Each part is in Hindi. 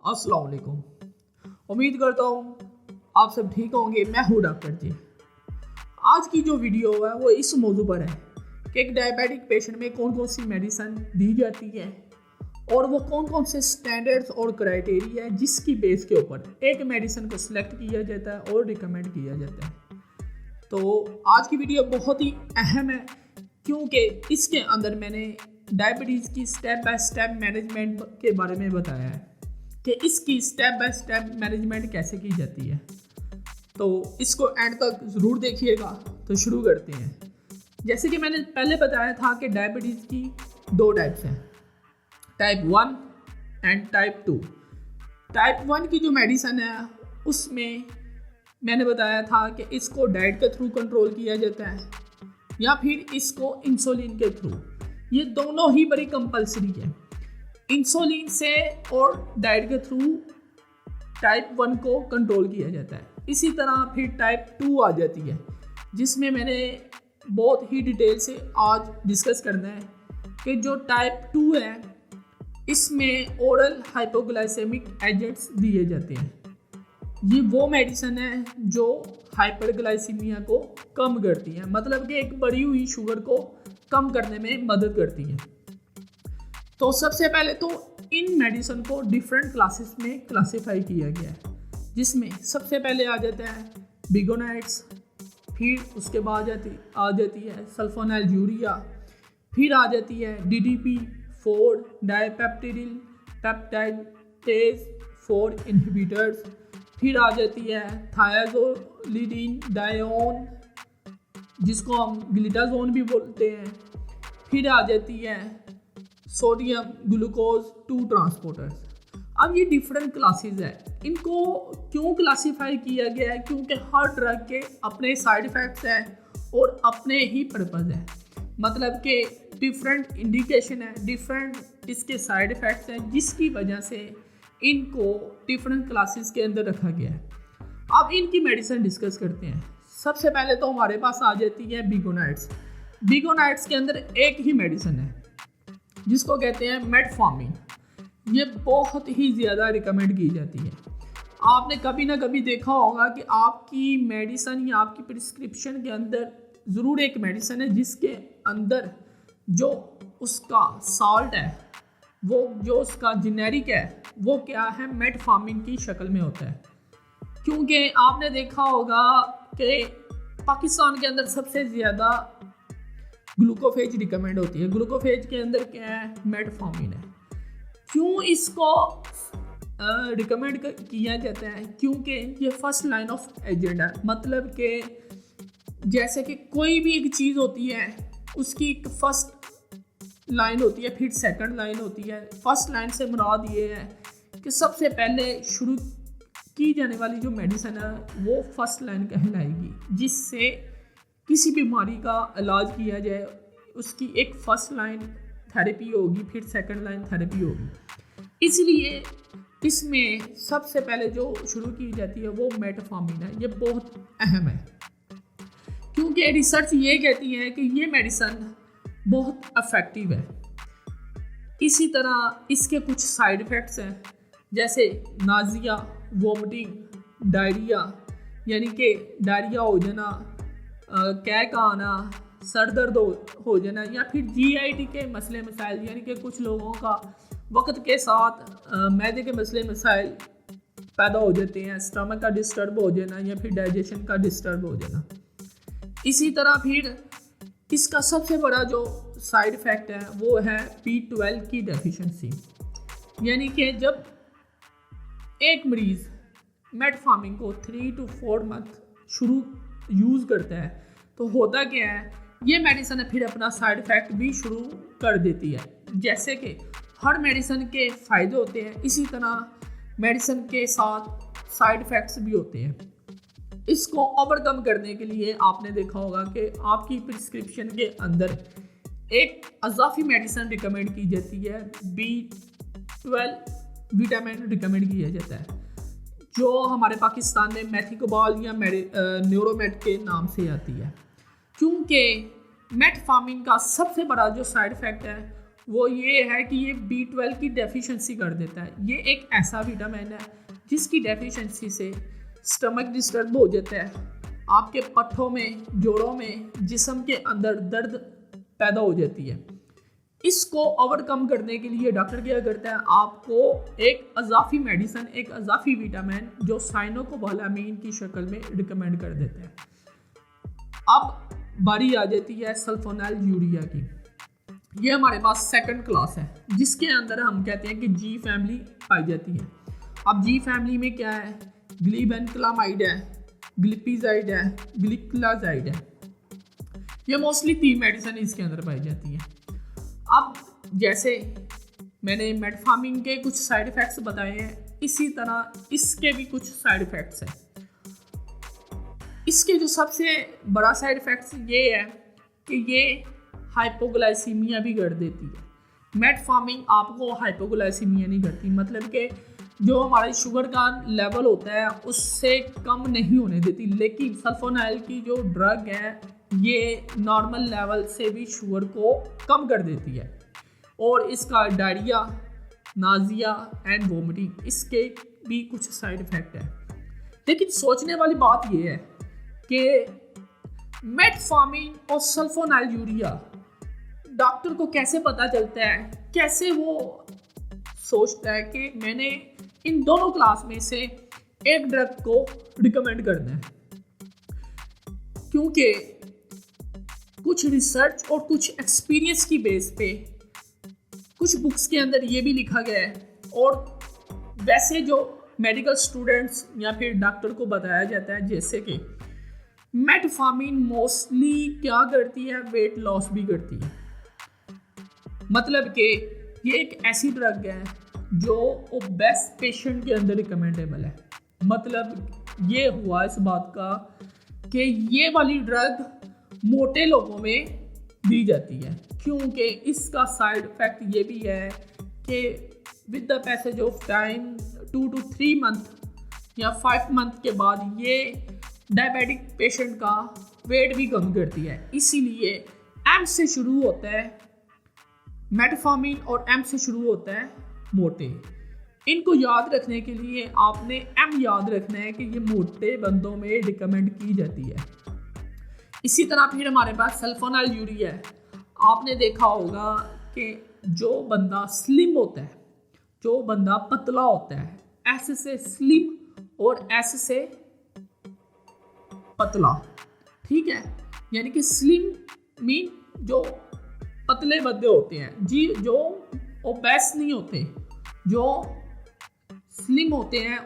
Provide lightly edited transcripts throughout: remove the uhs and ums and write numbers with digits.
अस्सलाम वालेकुम। उम्मीद करता हूँ आप सब ठीक होंगे। मैं हूँ डॉक्टर जी। आज की जो वीडियो है वो इस मौजू पर है कि एक डायबिटिक पेशेंट में कौन कौन सी मेडिसिन दी जाती है और वो कौन कौन से स्टैंडर्ड्स और क्राइटेरिया है जिसकी बेस के ऊपर एक मेडिसिन को सिलेक्ट किया जाता है और रिकमेंड किया जाता है। तो आज की वीडियो बहुत ही अहम है क्योंकि इसके अंदर मैंने डायबिटीज़ की स्टेप बाय स्टेप मैनेजमेंट के बारे में बताया है कि इसकी स्टेप बाय स्टेप मैनेजमेंट कैसे की जाती है। तो इसको एंड तक ज़रूर देखिएगा। तो शुरू करते हैं। जैसे कि मैंने पहले बताया था कि डायबिटीज़ की दो टाइप्स हैं, टाइप 1 एंड टाइप 2। टाइप 1 की जो मेडिसिन है उसमें मैंने बताया था कि इसको डाइट के थ्रू कंट्रोल किया जाता है या फिर इसको इंसुलिन के थ्रू। ये दोनों ही बड़ी कंपलसरी है, इंसुलिन से और डाइट के थ्रू टाइप 1 को कंट्रोल किया जाता है। इसी तरह फिर टाइप 2 आ जाती है जिसमें मैंने बहुत ही डिटेल से आज डिस्कस करना है कि जो टाइप 2 है इसमें ओरल हाइपोग्लाइसेमिक एजेंट्स दिए जाते हैं। ये वो मेडिसिन है जो हाइपरग्लाइसीमिया को कम करती है, मतलब कि एक बढ़ी हुई शुगर को कम करने में मदद करती है। तो सबसे पहले तो इन मेडिसिन को डिफरेंट क्लासेस में क्लासिफाई किया गया है, जिसमें सबसे पहले आ जाता है बिगोनाइड्स, फिर उसके बाद आ जाती है सल्फोनाइलयूरिया, फिर आ जाती है DDP4 डाइपेप्टिडिल पेप्टाइडेज 4 इनहिबिटर्स, फिर आ जाती है थायाजोलिडीन डायोन जिसको हम ग्लिटाजोन भी बोलते हैं, फिर आ जाती है सोडियम ग्लूकोज 2 ट्रांसपोर्टर्स। अब ये डिफरेंट क्लासेस है। इनको क्यों क्लासीफाई किया गया है? क्योंकि हर ड्रग के अपने साइड इफ़ेक्ट्स हैं और अपने ही पर्पज़ है, मतलब कि डिफरेंट इंडिकेशन है, डिफरेंट इसके साइड इफ़ेक्ट्स हैं, जिसकी वजह से इनको डिफरेंट क्लासेस के अंदर रखा गया है। अब इनकी मेडिसिन डिस्कस करते हैं। सबसे पहले तो हमारे पास आ जाती है बिगोनाइड्स। बिगोनाइड्स के अंदर एक ही मेडिसिन है जिसको कहते हैं मेटफॉर्मिन। ये बहुत ही ज़्यादा रिकमेंड की जाती है। आपने कभी ना कभी देखा होगा कि आपकी मेडिसिन या आपकी प्रिस्क्रिप्शन के अंदर ज़रूर एक मेडिसिन है जिसके अंदर जो उसका सॉल्ट है, वो जो उसका जेनेरिक है, वो क्या है, मेटफॉर्मिन की शक्ल में होता है। क्योंकि आपने देखा होगा कि पाकिस्तान के अंदर सबसे ज़्यादा ग्लूकोफेज रिकमेंड होती है। ग्लूकोफेज के अंदर क्या है, मेटफॉर्मिन है। क्यों इसको रिकमेंड किया जाता है? क्योंकि ये फर्स्ट लाइन ऑफ एजेंट है, मतलब कि जैसे कि कोई भी एक चीज़ होती है उसकी एक फर्स्ट लाइन होती है, फिर सेकंड लाइन होती है। फर्स्ट लाइन से मुराद ये है कि सबसे पहले शुरू की जाने वाली जो मेडिसिन है वो फर्स्ट लाइन कहलाएगी, जिससे किसी बीमारी का इलाज किया जाए। उसकी एक फर्स्ट लाइन थेरेपी होगी, फिर सेकंड लाइन थेरेपी होगी। इसलिए इसमें सबसे पहले जो शुरू की जाती है वो मेटफॉर्मिन है। ये बहुत अहम है क्योंकि रिसर्च ये कहती है कि ये मेडिसिन बहुत इफ़ेक्टिव है। इसी तरह इसके कुछ साइड इफ़ेक्ट्स हैं, जैसे नाजिया, वोमिटिंग, डायरिया, यानी कि डायरिया हो जाना, कैक आना, सर दर्द हो जाना, या फिर GIT के मसले मसाइल, यानी कि कुछ लोगों का वक्त के साथ मैदे के मसले मसाइल पैदा हो जाते हैं, स्टमक का डिस्टर्ब हो जाना या फिर डाइजेशन का डिस्टर्ब हो जाना। इसी तरह फिर इसका सबसे बड़ा जो साइड इफ़ेक्ट है वो है B12 की डेफिशिएंसी, यानी कि जब एक मरीज़ मेटफॉर्मिन को 3 to 4 मंथ शुरू यूज़ करता है तो होता क्या है, ये मेडिसिन फिर अपना साइड इफ़ेक्ट भी शुरू कर देती है। जैसे कि हर मेडिसिन के फ़ायदे होते हैं, इसी तरह मेडिसिन के साथ साइड इफ़ेक्ट्स भी होते हैं। इसको ओवरकम करने के लिए आपने देखा होगा कि आपकी प्रिस्क्रिप्शन के अंदर एक अज़ाफ़ी मेडिसिन रिकमेंड की जाती है, B12 विटामिन रिकमेंड किया जाता है, जो हमारे पाकिस्तान में मैथिकोबाल या न्यूरोमेट के नाम से आती है। क्योंकि मेटफॉर्मिन का सबसे बड़ा जो साइड इफ़ेक्ट है वो ये है कि ये B12 की डेफिशिएंसी कर देता है। ये एक ऐसा विटामिन है जिसकी डेफिशिएंसी से स्टमक डिस्टर्ब हो जाता है, आपके पट्ठों में, जोड़ों में, जिस्म के अंदर दर्द पैदा हो जाती है। इसको ओवरकम करने के लिए डॉक्टर क्या करता है, आपको एक अजाफी मेडिसिन, एक अजाफी विटामिन जो साइनोकोबालामीन की शक्ल में रिकमेंड कर देते हैं। अब बारी आ जाती है सल्फोनाइल यूरिया की। ये हमारे पास सेकंड क्लास है जिसके अंदर हम कहते हैं कि जी फैमिली पाई जाती है। अब जी फैमिली में क्या है, ग्लीबेनक्लामाइड है, ग्लिपिजाइड है, ग्लिक्लाजाइड है। ये मोस्टली 3 मेडिसिन इसके अंदर पाई जाती है। अब जैसे मैंने मेटफॉर्मिन के कुछ साइड इफ़ेक्ट्स बताए हैं, इसी तरह इसके भी कुछ साइड इफ़ेक्ट्स हैं। इसके जो सबसे बड़ा साइड इफ़ेक्ट्स ये है कि ये हाइपोग्लाइसीमिया भी कर देती है। मेटफॉर्मिन आपको हाइपोग्लाइसीमिया नहीं करती, मतलब कि जो हमारे शुगर का लेवल होता है उससे कम नहीं होने देती, लेकिन सल्फोनाइल की जो ड्रग है ये नॉर्मल लेवल से भी शुगर को कम कर देती है। और इसका डायरिया, नाजिया एंड वोमिटिंग, इसके भी कुछ साइड इफ़ेक्ट है। लेकिन सोचने वाली बात ये है कि मेटफॉर्मिन और सल्फोनाइल यूरिया डॉक्टर को कैसे पता चलता है, कैसे वो सोचता है कि मैंने इन दोनों क्लास में से एक ड्रग को रिकमेंड करना है। क्योंकि कुछ रिसर्च और कुछ एक्सपीरियंस की बेस पे कुछ बुक्स के अंदर ये भी लिखा गया है, और वैसे जो मेडिकल स्टूडेंट्स या फिर डॉक्टर को बताया जाता है, जैसे कि मेटफॉर्मिन मोस्टली क्या करती है, वेट लॉस भी करती है। मतलब कि ये एक ऐसी ड्रग है जो ओबेस पेशेंट के अंदर रिकमेंडेबल है। मतलब ये हुआ इस बात का कि ये वाली ड्रग मोटे लोगों में दी जाती है, क्योंकि इसका साइड इफ़ेक्ट ये भी है कि with the passage of time 2 to 3 month या 5 मंथ के बाद ये डायबिटिक पेशेंट का वेट भी कम करती है। इसीलिए एम से शुरू होता है मेटफॉर्मिन और एम से शुरू होता है मोटे। इनको याद रखने के लिए आपने एम याद रखना है कि ये मोटे बंदों में रिकमेंड की जाती है। इसी तरह फिर हमारे पास सल्फोनाइल यूरिया है। आपने देखा होगा कि जो बंदा स्लिम होता है, जो बंदा पतला होता है, एस से स्लिम और एस से पतला, ठीक है, यानी कि स्लिम मीन जो पतले बंदे होते हैं जी, जो ओबेस नहीं होते, जो स्लिम होते हैं,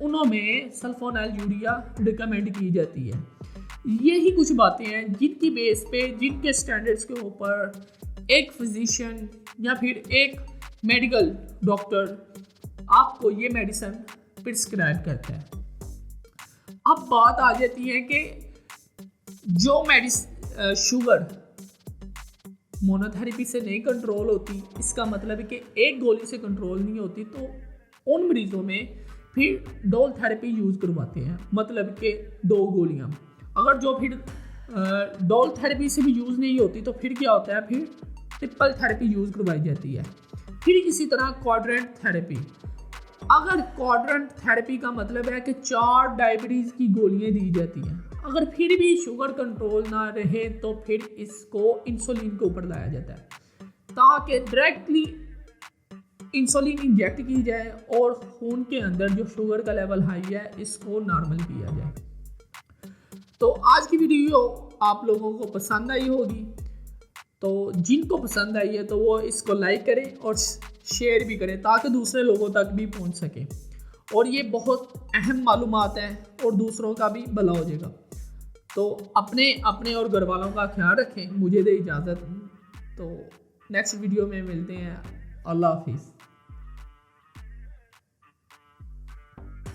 उनमें सल्फोनाइल यूरिया रिकमेंड की जाती है। यही कुछ बातें हैं जिनकी बेस पे, जिनके स्टैंडर्ड्स के ऊपर एक फिजिशियन या फिर एक मेडिकल डॉक्टर आपको ये मेडिसिन प्रिस्क्राइब करता है। अब बात आ जाती है कि जो शुगर मोनोथेरेपी से नहीं कंट्रोल होती, इसका मतलब है कि एक गोली से कंट्रोल नहीं होती, तो उन मरीजों में फिर डोल थेरेपी यूज़ करवाते हैं, मतलब कि 2 गोलियां। अगर जो फिर डोल थेरेपी से भी यूज़ नहीं होती तो फिर क्या होता है, फिर ट्रिपल थेरेपी यूज़ करवाई जाती है। फिर इसी तरह क्वाड्रेंट थेरेपी। अगर क्वाड्रेंट थेरेपी का मतलब है कि 4 डायबिटीज़ की गोलियां दी जाती हैं। अगर फिर भी शुगर कंट्रोल ना रहे तो फिर इसको इंसुलिन के ऊपर लाया जाता है, ताकि डायरेक्टली इंसुलिन इंजेक्ट की जाए और खून के अंदर जो शुगर का लेवल हाई है इसको नॉर्मल किया जाए। तो आज की वीडियो आप लोगों को पसंद आई होगी, तो जिनको पसंद आई है तो वो इसको लाइक करें और शेयर भी करें ताकि दूसरे लोगों तक भी पहुंच सके। और ये बहुत अहम मालूमात है और दूसरों का भी भला हो जाएगा। तो अपने और घर वालों का ख्याल रखें। मुझे दे इजाज़त। तो नेक्स्ट वीडियो में मिलते हैं। अल्लाह हाफिज़।